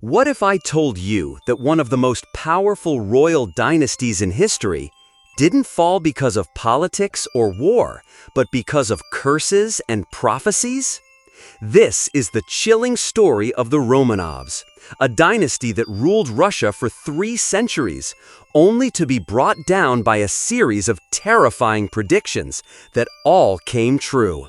What if I told you that one of the most powerful royal dynasties in history didn't fall because of politics or war, but because of curses and prophecies? This is the chilling story of the Romanovs, a dynasty that ruled Russia for 3 centuries, only to be brought down by a series of terrifying predictions that all came true.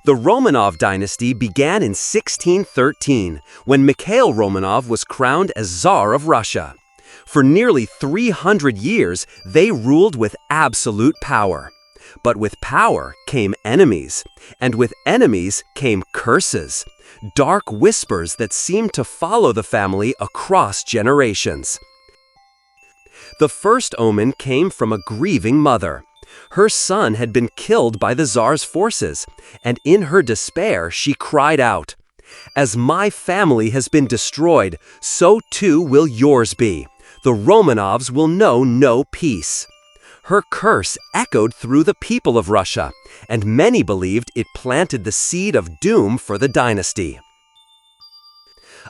The Romanov dynasty began in 1613, when Mikhail Romanov was crowned as Tsar of Russia. For nearly 300 years, they ruled with absolute power. But with power came enemies, and with enemies came curses, dark whispers that seemed to follow the family across generations. The first omen came from a grieving mother. Her son had been killed by the Tsar's forces, and in her despair she cried out, "As my family has been destroyed, so too will yours be. The Romanovs will know no peace." Her curse echoed through the people of Russia, and many believed it planted the seed of doom for the dynasty.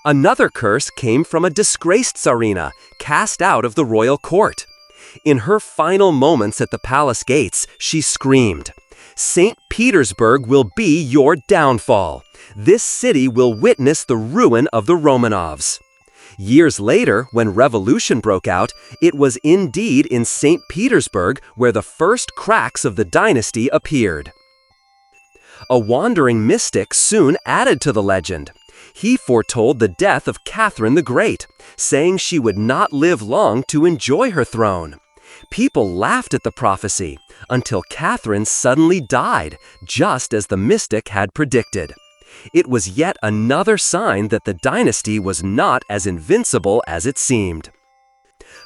Another curse came from a disgraced Tsarina, cast out of the royal court. In her final moments at the palace gates, she screamed, "St. Petersburg will be your downfall. This city will witness the ruin of the Romanovs." Years later, when revolution broke out, it was indeed in St. Petersburg where the first cracks of the dynasty appeared. A wandering mystic soon added to the legend. He foretold the death of Catherine the Great, saying she would not live long to enjoy her throne. People laughed at the prophecy until Catherine suddenly died, just as the mystic had predicted. It was yet another sign that the dynasty was not as invincible as it seemed.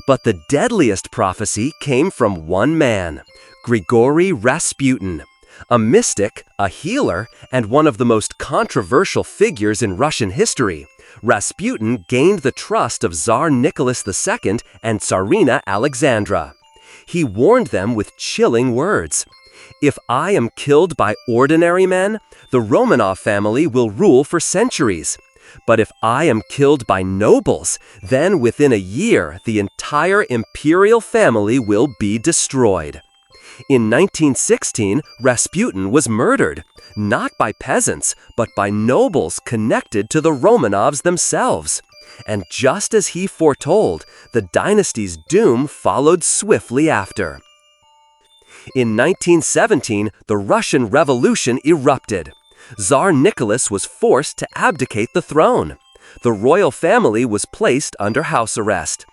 But the deadliest prophecy came from one man, Grigory Rasputin, a mystic, a healer, and one of the most controversial figures in Russian history. Rasputin gained the trust of Tsar Nicholas II and Tsarina Alexandra. He warned them with chilling words. "If I am killed by ordinary men, the Romanov family will rule for centuries. But if I am killed by nobles, then within a year the entire imperial family will be destroyed." In 1916, Rasputin was murdered, not by peasants, but by nobles connected to the Romanovs themselves. And just as he foretold, the dynasty's doom followed swiftly after. In 1917, the Russian Revolution erupted. Tsar Nicholas was forced to abdicate the throne. The royal family was placed under house arrest.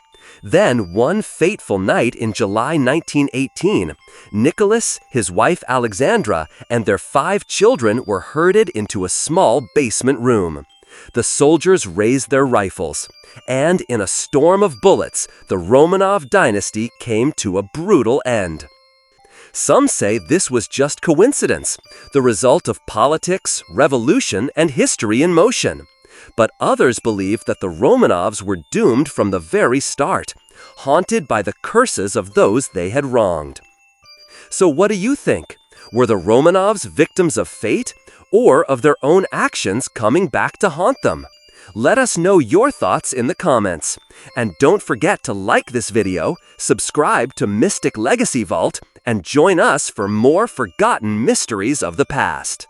Then, one fateful night in July 1918, Nicholas, his wife Alexandra, and their 5 children were herded into a small basement room. The soldiers raised their rifles, and in a storm of bullets, the Romanov dynasty came to a brutal end. Some say this was just coincidence, the result of politics, revolution, and history in motion. But others believe that the Romanovs were doomed from the very start, haunted by the curses of those they had wronged. So what do you think? Were the Romanovs victims of fate, or of their own actions coming back to haunt them? Let us know your thoughts in the comments. And don't forget to like this video, subscribe to Mystic Legacy Vault, and join us for more forgotten mysteries of the past.